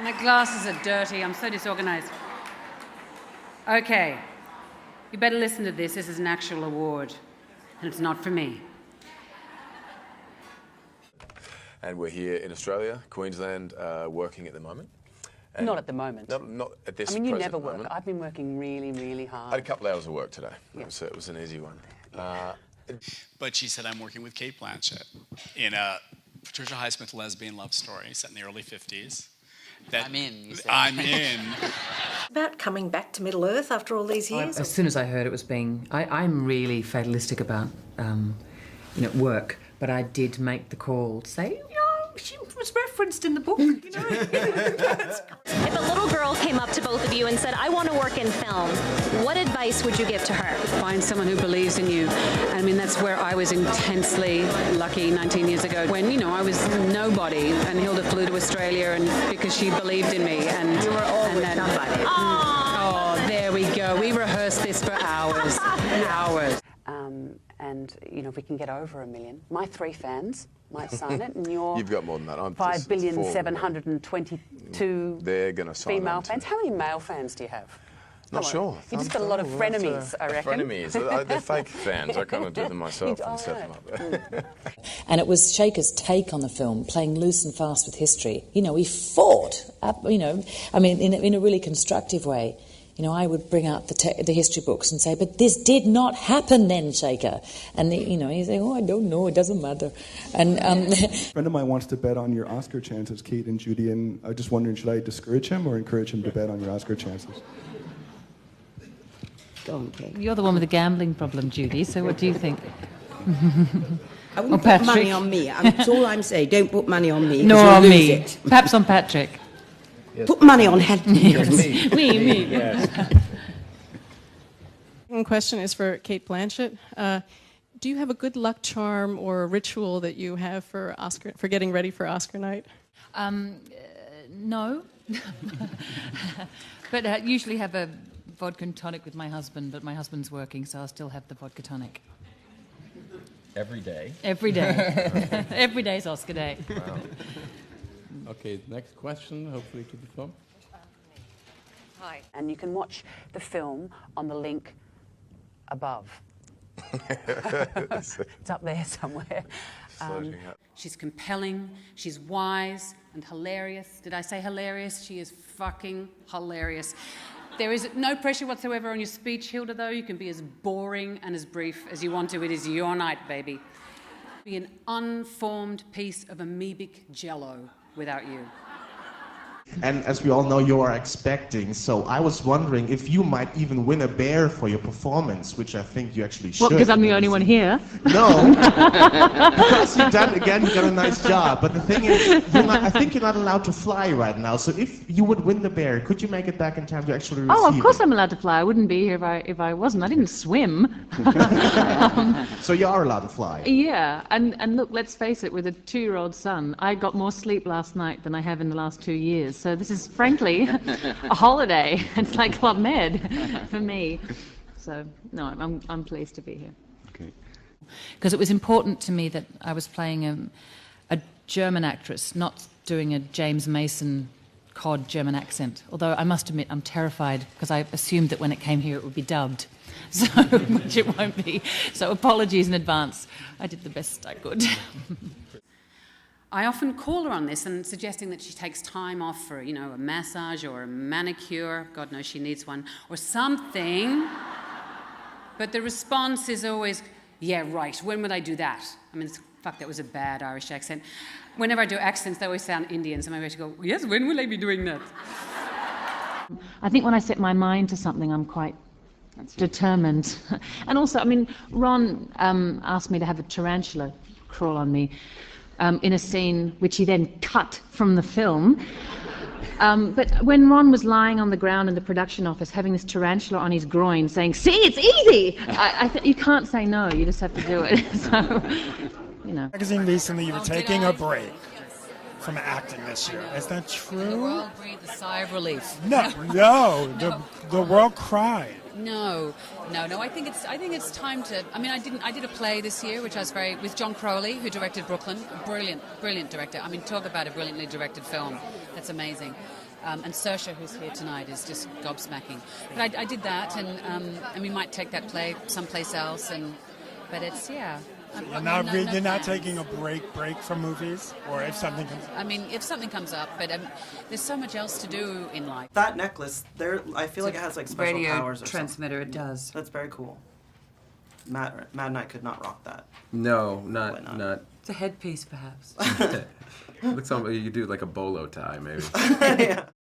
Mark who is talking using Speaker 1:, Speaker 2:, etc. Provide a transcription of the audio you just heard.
Speaker 1: My glasses are dirty. I'm so disorganized. Okay. You better listen to this. This is an actual award. And it's not for me.
Speaker 2: And we're here in Australia, Queensland, working at the moment. And
Speaker 3: not at the moment.
Speaker 2: Not at this.
Speaker 3: I mean, you never work.
Speaker 2: moment.
Speaker 3: I've been working really, really hard.
Speaker 2: I had a couple of hours of work today. Yeah. It was an easy one.
Speaker 4: But she said, I'm working with Cate Blanchett in a Patricia Highsmith lesbian love story set in the early 50s.
Speaker 3: I'm in, you said.
Speaker 4: I'm in.
Speaker 5: About coming back to Middle-earth after all these years?
Speaker 6: As soon as I heard it was being... I'm really fatalistic about, work, but I did make the call to say, she was referenced in the book,
Speaker 7: If a little girl came up to both of you and said, I want to work in film, what advice would you give to her?
Speaker 1: Find someone who believes in you. I mean, that's where I was intensely lucky 19 years ago when, I was nobody and Hilda flew to Australia and because she believed in me. And
Speaker 5: you were always somebody.
Speaker 1: Oh, there we go. We rehearsed this for hours. Hours.
Speaker 3: And, if we can get over 1 million, my 3 fans might sign it, and your...
Speaker 2: You've got more than that.
Speaker 3: 5,722
Speaker 2: They're going to sign
Speaker 3: female fans. How many male fans do you have?
Speaker 2: Not sure.
Speaker 3: You've just got a lot of frenemies, I reckon.
Speaker 2: Frenemies. They're fake fans. I kind of do them myself and set them up.
Speaker 8: And it was Shaker's take on the film, playing loose and fast with history. He fought, in a really constructive way. I would bring out the history books and say, but this did not happen then, Shaker. And, he's saying, I don't know, it doesn't matter. And
Speaker 9: A friend of mine wants to bet on your Oscar chances, Kate and Judy, and I was just wondering, should I discourage him or encourage him to bet on your Oscar chances?
Speaker 5: Go on, Kate.
Speaker 6: You're the one with the gambling problem, Judy, so what do you think?
Speaker 5: I wouldn't put money on me. That's all I'm saying. Don't put money on me.
Speaker 6: Nor on me.
Speaker 5: It.
Speaker 6: Perhaps on Patrick.
Speaker 5: Yes. Put money on Helen.
Speaker 6: Me.
Speaker 10: Yes. Second question is for Cate Blanchett. Do you have a good luck charm or a ritual that you have for getting ready for Oscar night?
Speaker 6: No. But I usually have a vodka and tonic with my husband, but my husband's working, so I'll still have the vodka tonic.
Speaker 11: Every day?
Speaker 6: Every day. Every day's Oscar day.
Speaker 11: Wow. Okay, next question, hopefully to the film.
Speaker 3: Hi. And you can watch the film on the link above. It's up there somewhere.
Speaker 1: She's compelling, she's wise and hilarious. Did I say hilarious? She is fucking hilarious. There is no pressure whatsoever on your speech, Hilda, though. You can be as boring and as brief as you want to. It is your night, baby. Be an unformed piece of amoebic jello without you.
Speaker 12: And as we all know, you are expecting, so I was wondering if you might even win a bear for your performance, which I think you actually should.
Speaker 6: What, because I'm the only one here?
Speaker 12: No, because you got a nice job. But the thing is, I think you're not allowed to fly right now, so if you would win the bear, could you make it back in time to actually receive
Speaker 6: Oh, of course
Speaker 12: it?
Speaker 6: I'm allowed to fly. I wouldn't be here if I wasn't. I didn't swim.
Speaker 12: So you are allowed to fly?
Speaker 6: Yeah, and look, let's face it, with a 2-year-old son, I got more sleep last night than I have in the last 2 years. So this is, frankly, a holiday. It's like Club Med for me. So, no, I'm pleased to be here.
Speaker 11: Okay.
Speaker 6: Because it was important to me that I was playing a German actress, not doing a James Mason cod German accent. Although I must admit I'm terrified because I assumed that when it came here it would be dubbed, so which it won't be. So apologies in advance. I did the best I could.
Speaker 1: I often call her on this and suggesting that she takes time off for, a massage or a manicure. God knows she needs one, or something. But the response is always, yeah, right, when would I do that? I mean, fuck, that was a bad Irish accent. Whenever I do accents, they always sound Indian, so maybe I should go, yes, when will I be doing that?
Speaker 6: I think when I set my mind to something, I'm quite determined. And also, Ron asked me to have a tarantula crawl on me. In a scene which he then cut from the film. But when Ron was lying on the ground in the production office having this tarantula on his groin saying, see, it's easy! You can't say no, you just have to do it. So,
Speaker 13: Magazine recently you were taking a break from acting this year. Is that true?
Speaker 6: The world breathed a sigh of relief.
Speaker 13: No, the world cried.
Speaker 1: No. I think it's time to. I mean, I did a play this year, which I was with John Crowley, who directed Brooklyn. A brilliant director. I mean, talk about a brilliantly directed film. That's amazing. And Saoirse, who's here tonight, is just gobsmacking. But I did that, and we might take that play someplace else. But it's
Speaker 13: You're not taking a break from movies, or if something comes.
Speaker 1: I mean, if something comes up, but there's so much else to do in life.
Speaker 14: That necklace, I feel like it has like special
Speaker 1: radio
Speaker 14: powers. Or
Speaker 1: transmitter,
Speaker 14: something.
Speaker 1: it does.
Speaker 14: That's very cool. Matt and I could not rock that.
Speaker 15: No, not.
Speaker 1: It's a headpiece, perhaps.
Speaker 15: Looks like you could do like a bolo tie, maybe.
Speaker 14: Yeah.